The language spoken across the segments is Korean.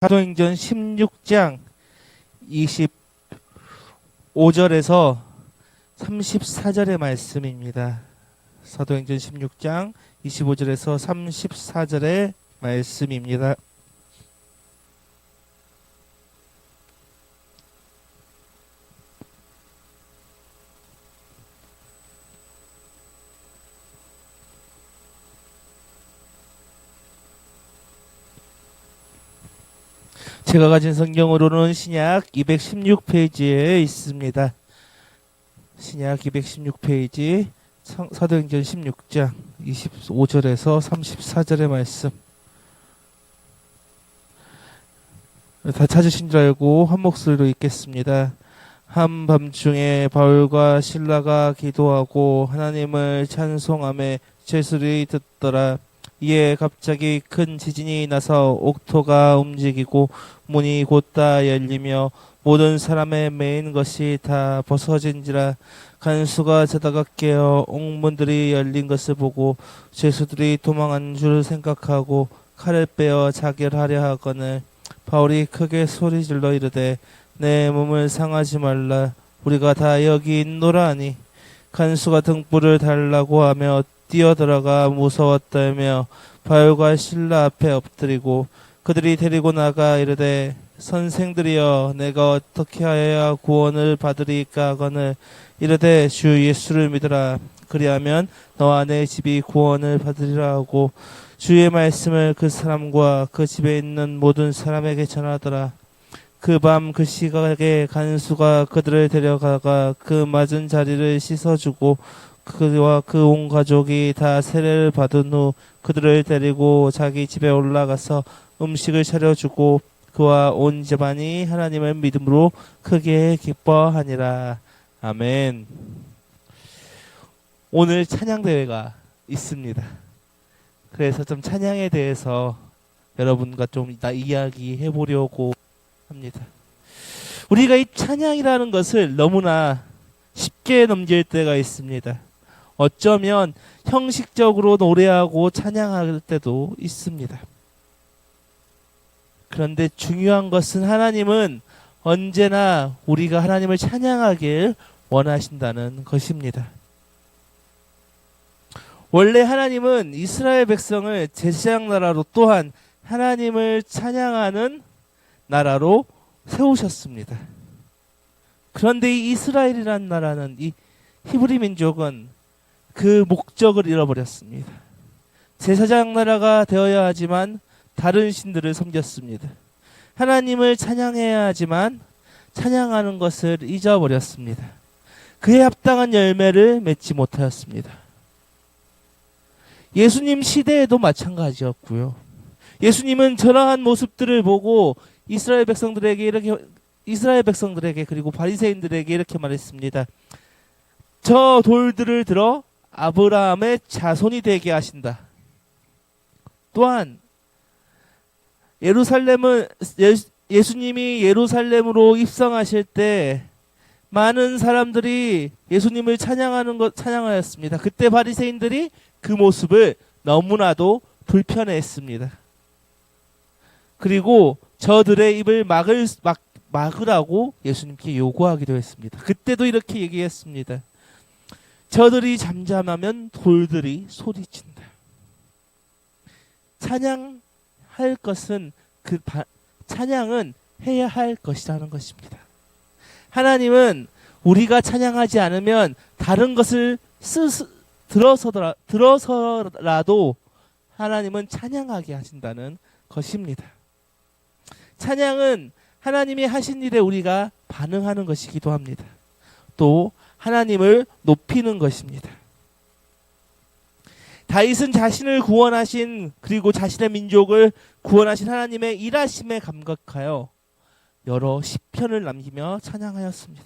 사도행전 16장 25절에서 34절의 말씀입니다. 사도행전 16장 25절에서 34절의 말씀입니다. 제가 가진 성경으로는 신약 216페이지에 있습니다. 신약 216페이지 사도행전 16장 25절에서 34절의 말씀. 다 찾으신 줄 알고 한 목소리로 읽겠습니다. 한밤중에 바울과 실라가 기도하고 하나님을 찬송하며 제술이 듣더라. 이에 갑자기 큰 지진이 나서 옥토가 움직이고 문이 곧다 열리며 모든 사람의 메인 것이 다 벗어진지라. 간수가 자다가 깨어 옥문들이 열린 것을 보고 죄수들이 도망한 줄 생각하고 칼을 빼어 자결하려 하거늘 바울이 크게 소리질러 이르되 내 몸을 상하지 말라. 우리가 다 여기 있노라 하니 간수가 등불을 달라고 하며 뛰어들어가 무서웠다며 바울과 실라 앞에 엎드리고 그들이 데리고 나가 이르되 선생들이여 내가 어떻게 하여야 구원을 받으리까 하거늘 이르되 주 예수를 믿으라. 그리하면 너와 내 집이 구원을 받으리라 하고 주의 말씀을 그 사람과 그 집에 있는 모든 사람에게 전하더라. 그 밤 그 시각에 간수가 그들을 데려가가 그 맞은 자리를 씻어주고 그와 그 온 가족이 다 세례를 받은 후 그들을 데리고 자기 집에 올라가서 음식을 차려주고 그와 온 집안이 하나님을 믿음으로 크게 기뻐하니라. 아멘. 오늘 찬양대회가 있습니다. 그래서 좀 찬양에 대해서 여러분과 좀 이따 이야기해 보려고 합니다. 우리가 이 찬양이라는 것을 너무나 쉽게 넘길 때가 있습니다. 어쩌면 형식적으로 노래하고 찬양할 때도 있습니다. 그런데 중요한 것은 하나님은 언제나 우리가 하나님을 찬양하길 원하신다는 것입니다. 원래 하나님은 이스라엘 백성을 제사장 나라로 또한 하나님을 찬양하는 나라로 세우셨습니다. 그런데 이 이스라엘이라는 나라는 이 히브리 민족은 그 목적을 잃어버렸습니다. 제사장 나라가 되어야 하지만 다른 신들을 섬겼습니다. 하나님을 찬양해야 하지만 찬양하는 것을 잊어버렸습니다. 그에 합당한 열매를 맺지 못하였습니다. 예수님 시대에도 마찬가지였고요. 예수님은 저러한 모습들을 보고 이스라엘 백성들에게 그리고 바리새인들에게 이렇게 말했습니다. 저 돌들을 들어 아브라함의 자손이 되게 하신다. 또한 예수님이 예루살렘으로 입성하실 때 많은 사람들이 예수님을 찬양하였습니다. 그때 바리새인들이 그 모습을 너무나도 불편해했습니다. 그리고 저들의 입을 막으라고 예수님께 요구하기도 했습니다. 그때도 이렇게 얘기했습니다. 저들이 잠잠하면 돌들이 소리친다. 찬양할 것은 찬양은 해야 할 것이라는 것입니다. 하나님은 우리가 찬양하지 않으면 다른 것을 들어서라도 하나님은 찬양하게 하신다는 것입니다. 찬양은 하나님이 하신 일에 우리가 반응하는 것이기도 합니다. 또 하나님을 높이는 것입니다. 다윗은 자신을 구원하신 그리고 자신의 민족을 구원하신 하나님의 일하심에 감격하여 여러 시편을 남기며 찬양하였습니다.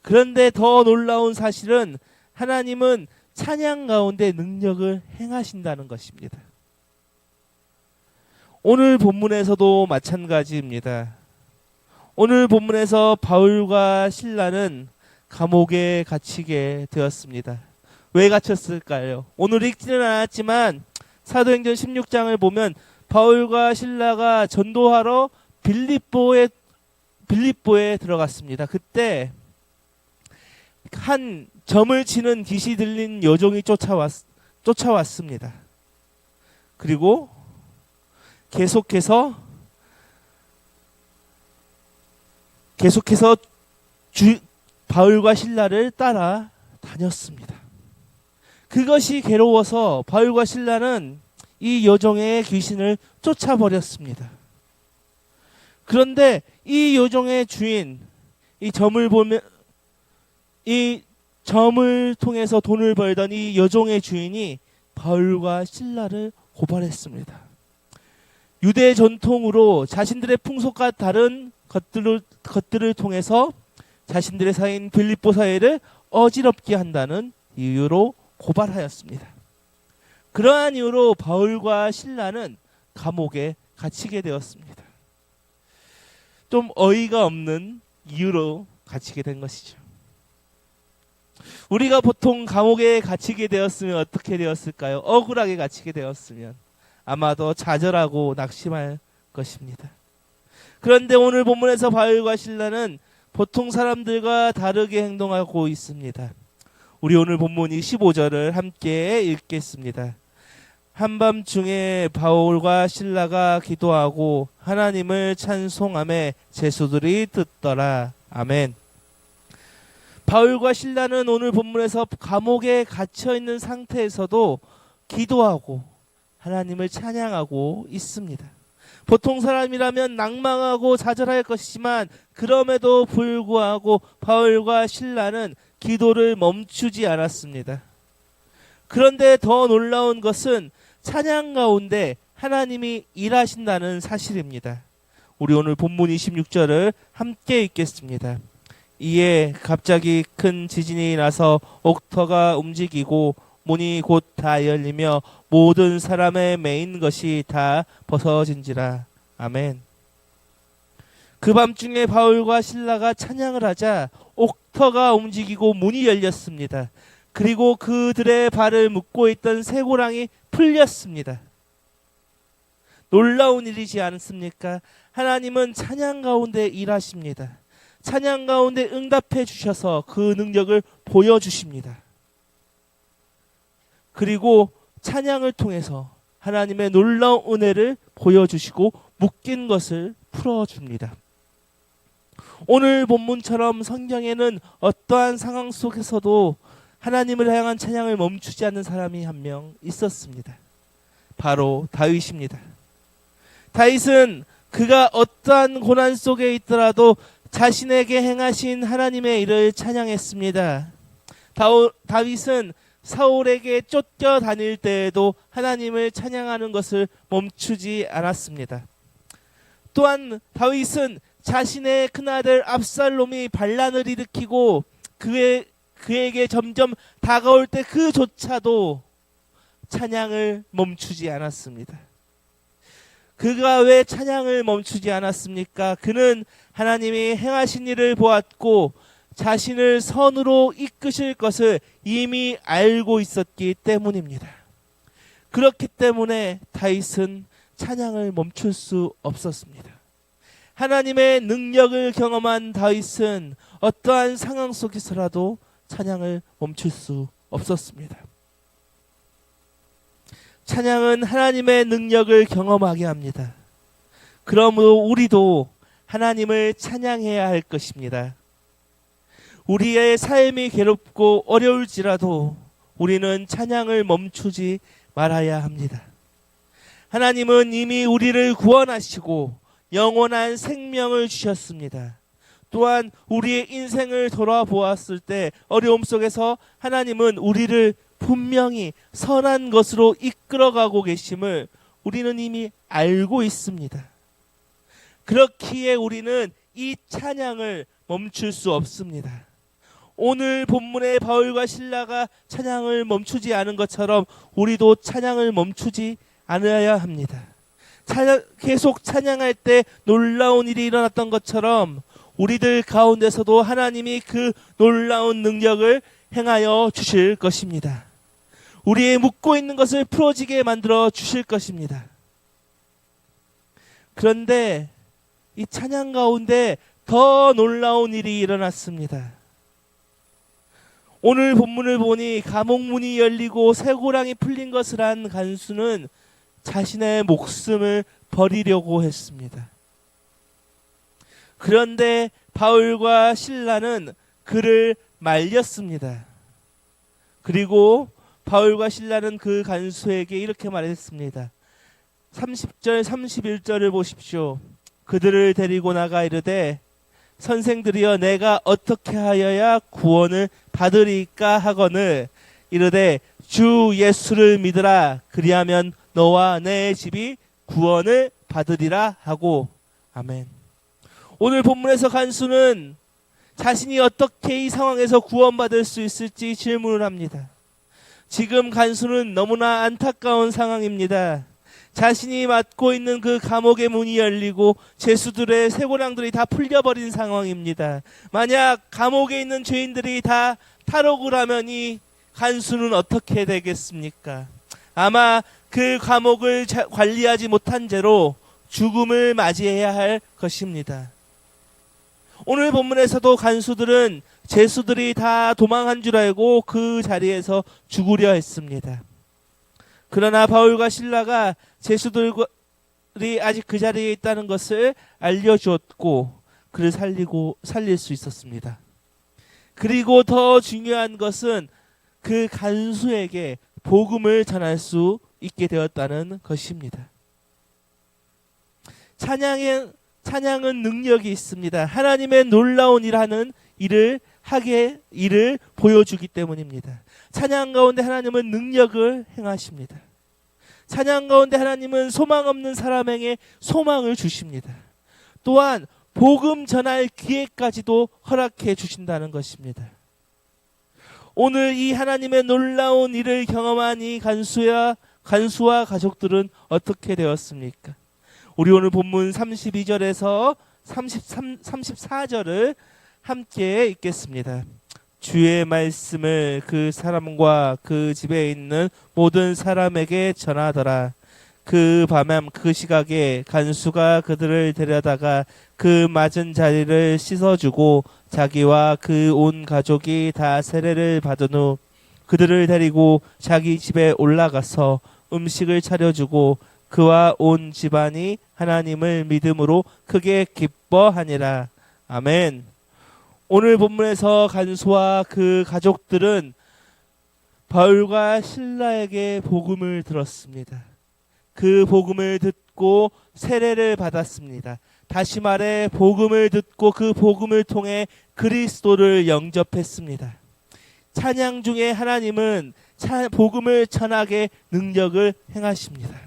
그런데 더 놀라운 사실은 하나님은 찬양 가운데 능력을 행하신다는 것입니다. 오늘 본문에서도 마찬가지입니다. 오늘 본문에서 바울과 실라는 감옥에 갇히게 되었습니다. 왜 갇혔을까요? 오늘 읽지는 않았지만 사도행전 16장을 보면 바울과 실라가 전도하러 빌립보에 들어갔습니다. 그때 한 점을 치는 깃이 들린 여종이 쫓아왔습니다. 그리고 계속해서 바울과 실라를 따라 다녔습니다. 그것이 괴로워서 바울과 실라는 이 여종의 귀신을 쫓아버렸습니다. 그런데 이 여종의 주인, 이 점을 통해서 돈을 벌던 이 여종의 주인이 바울과 실라를 고발했습니다. 유대 전통으로 자신들의 풍속과 다른 것들을 통해서 자신들의 사이인 빌립보 사회를 어지럽게 한다는 이유로 고발하였습니다. 그러한 이유로 바울과 실라는 감옥에 갇히게 되었습니다. 좀 어이가 없는 이유로 갇히게 된 것이죠. 우리가 보통 감옥에 갇히게 되었으면 어떻게 되었을까요? 억울하게 갇히게 되었으면 아마도 좌절하고 낙심할 것입니다. 그런데 오늘 본문에서 바울과 실라는 보통 사람들과 다르게 행동하고 있습니다. 우리 오늘 본문 25절을 함께 읽겠습니다. 한밤중에 바울과 실라가 기도하고 하나님을 찬송하며 제수들이 듣더라. 아멘. 바울과 실라는 오늘 본문에서 감옥에 갇혀 있는 상태에서도 기도하고 하나님을 찬양하고 있습니다. 보통 사람이라면 낭망하고 좌절할 것이지만 그럼에도 불구하고 바울과 실라는 기도를 멈추지 않았습니다. 그런데 더 놀라운 것은 찬양 가운데 하나님이 일하신다는 사실입니다. 우리 오늘 본문 26절을 함께 읽겠습니다. 이에 갑자기 큰 지진이 나서 옥터가 움직이고 문이 곧 다 열리며 모든 사람의 매인 것이 다 벗어진지라. 아멘. 그 밤중에 바울과 실라가 찬양을 하자 옥터가 움직이고 문이 열렸습니다. 그리고 그들의 발을 묶고 있던 쇠고랑이 풀렸습니다. 놀라운 일이지 않습니까? 하나님은 찬양 가운데 일하십니다. 찬양 가운데 응답해 주셔서 그 능력을 보여주십니다. 그리고 찬양을 통해서 하나님의 놀라운 은혜를 보여주시고 묶인 것을 풀어줍니다. 오늘 본문처럼 성경에는 어떠한 상황 속에서도 하나님을 향한 찬양을 멈추지 않는 사람이 한 명 있었습니다. 바로 다윗입니다. 다윗은 그가 어떠한 고난 속에 있더라도 자신에게 행하신 하나님의 일을 찬양했습니다. 다윗은 사울에게 쫓겨다닐 때에도 하나님을 찬양하는 것을 멈추지 않았습니다. 또한 다윗은 자신의 큰아들 압살롬이 반란을 일으키고 그에게 점점 다가올 때 그조차도 찬양을 멈추지 않았습니다. 그가 왜 찬양을 멈추지 않았습니까? 그는 하나님이 행하신 일을 보았고 자신을 선으로 이끄실 것을 이미 알고 있었기 때문입니다. 그렇기 때문에 다윗은 찬양을 멈출 수 없었습니다. 하나님의 능력을 경험한 다윗은 어떠한 상황 속에서라도 찬양을 멈출 수 없었습니다. 찬양은 하나님의 능력을 경험하게 합니다. 그러므로 우리도 하나님을 찬양해야 할 것입니다. 우리의 삶이 괴롭고 어려울지라도 우리는 찬양을 멈추지 말아야 합니다. 하나님은 이미 우리를 구원하시고 영원한 생명을 주셨습니다. 또한 우리의 인생을 돌아보았을 때 어려움 속에서 하나님은 우리를 분명히 선한 것으로 이끌어가고 계심을 우리는 이미 알고 있습니다. 그렇기에 우리는 이 찬양을 멈출 수 없습니다. 오늘 본문의 바울과 실라가 찬양을 멈추지 않은 것처럼 우리도 찬양을 멈추지 않아야 합니다. 계속 찬양할 때 놀라운 일이 일어났던 것처럼 우리들 가운데서도 하나님이 그 놀라운 능력을 행하여 주실 것입니다. 우리의 묶고 있는 것을 풀어지게 만들어 주실 것입니다. 그런데 이 찬양 가운데 더 놀라운 일이 일어났습니다. 오늘 본문을 보니 감옥 문이 열리고 쇠고랑이 풀린 것을 한 간수는 자신의 목숨을 버리려고 했습니다. 그런데 바울과 실라는 그를 말렸습니다. 그리고 바울과 실라는 그 간수에게 이렇게 말했습니다. 30절 31절을 보십시오. 그들을 데리고 나가 이르되 선생들이여 내가 어떻게 하여야 구원을 받으리까 하거늘 이르되 주 예수를 믿으라 그리하면 너와 내 집이 구원을 받으리라 하고. 아멘. 오늘 본문에서 간수는 자신이 어떻게 이 상황에서 구원받을 수 있을지 질문을 합니다. 지금 간수는 너무나 안타까운 상황입니다. 자신이 맡고 있는 그 감옥의 문이 열리고 죄수들의 쇠고랑들이 다 풀려버린 상황입니다. 만약 감옥에 있는 죄인들이 다 탈옥을 하면 이 간수는 어떻게 되겠습니까? 아마 그 감옥을 관리하지 못한 죄로 죽음을 맞이해야 할 것입니다. 오늘 본문에서도 간수들은 죄수들이 다 도망한 줄 알고 그 자리에서 죽으려 했습니다. 그러나 바울과 실라가 죄수들이 아직 그 자리에 있다는 것을 알려주었고 그를 살릴 수 있었습니다. 그리고 더 중요한 것은 그 간수에게 복음을 전할 수 있게 되었다는 것입니다. 찬양은 능력이 있습니다. 하나님의 놀라운 일을 보여주기 때문입니다. 찬양 가운데 하나님은 능력을 행하십니다. 찬양 가운데 하나님은 소망 없는 사람에게 소망을 주십니다. 또한 복음 전할 기회까지도 허락해 주신다는 것입니다. 오늘 이 하나님의 놀라운 일을 경험한 이 간수와 가족들은 어떻게 되었습니까? 우리 오늘 본문 32절에서 34절을 함께 읽겠습니다. 주의 말씀을 그 사람과 그 집에 있는 모든 사람에게 전하더라. 그 밤함 그 시각에 간수가 그들을 데려다가 그 맞은 자리를 씻어주고 자기와 그 온 가족이 다 세례를 받은 후 그들을 데리고 자기 집에 올라가서 음식을 차려주고 그와 온 집안이 하나님을 믿음으로 크게 기뻐하니라. 아멘. 오늘 본문에서 간수와 그 가족들은 바울과 실라에게 복음을 들었습니다. 그 복음을 듣고 세례를 받았습니다. 다시 말해 복음을 듣고 그 복음을 통해 그리스도를 영접했습니다. 찬양 중에 하나님은 복음을 전하게 능력을 행하십니다.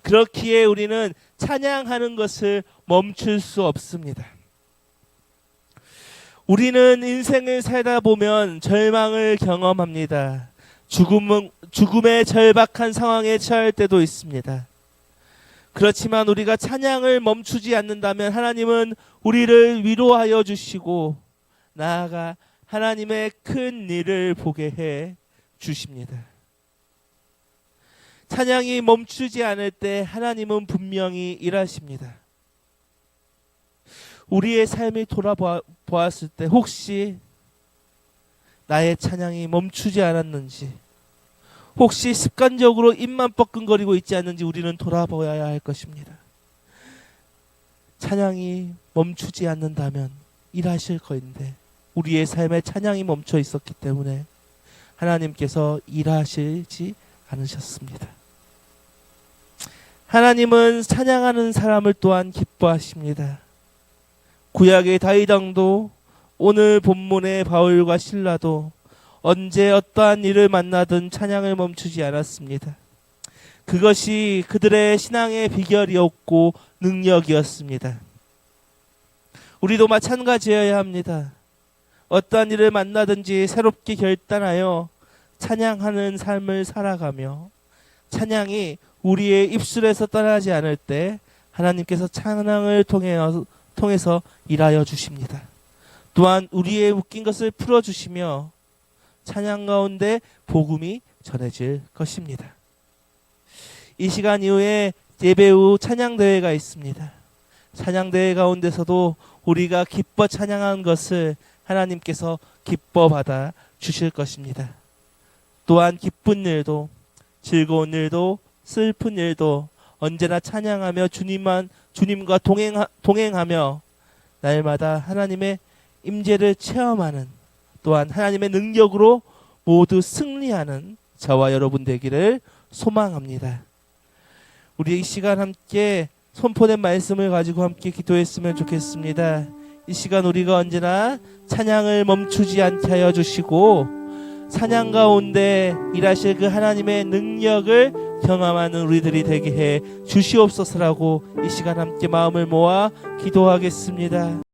그렇기에 우리는 찬양하는 것을 멈출 수 없습니다. 우리는 인생을 살다 보면 절망을 경험합니다. 죽음의 절박한 상황에 처할 때도 있습니다. 그렇지만 우리가 찬양을 멈추지 않는다면 하나님은 우리를 위로하여 주시고 나아가 하나님의 큰 일을 보게 해 주십니다. 찬양이 멈추지 않을 때 하나님은 분명히 일하십니다. 우리의 삶을 돌아보았을 때 혹시 나의 찬양이 멈추지 않았는지, 혹시 습관적으로 입만 뻐끔거리고 있지 않는지 우리는 돌아보아야 할 것입니다. 찬양이 멈추지 않는다면 일하실 것인데 우리의 삶에 찬양이 멈춰 있었기 때문에 하나님께서 일하시지 않으셨습니다. 하나님은 찬양하는 사람을 또한 기뻐하십니다. 구약의 다윗 왕도 오늘 본문의 바울과 실라도 언제 어떠한 일을 만나든 찬양을 멈추지 않았습니다. 그것이 그들의 신앙의 비결이었고 능력이었습니다. 우리도 마찬가지여야 합니다. 어떠한 일을 만나든지 새롭게 결단하여 찬양하는 삶을 살아가며 찬양이 우리의 입술에서 떠나지 않을 때 하나님께서 찬양을 통해서 일하여 주십니다. 또한 우리의 묶인 것을 풀어주시며 찬양 가운데 복음이 전해질 것입니다. 이 시간 이후에 예배 후 찬양대회가 있습니다. 찬양대회 가운데서도 우리가 기뻐 찬양한 것을 하나님께서 기뻐 받아 주실 것입니다. 또한 기쁜 일도 즐거운 일도 슬픈 일도 언제나 찬양하며 주님과 동행하며 날마다 하나님의 임재를 체험하는, 또한 하나님의 능력으로 모두 승리하는 저와 여러분 되기를 소망합니다. 우리 이 시간 함께 선포된 말씀을 가지고 함께 기도했으면 좋겠습니다. 이 시간 우리가 언제나 찬양을 멈추지 않게 하여 주시고 찬양 가운데 일하실 그 하나님의 능력을 경험하는 우리들이 되게 해 주시옵소서라고 이 시간 함께 마음을 모아 기도하겠습니다.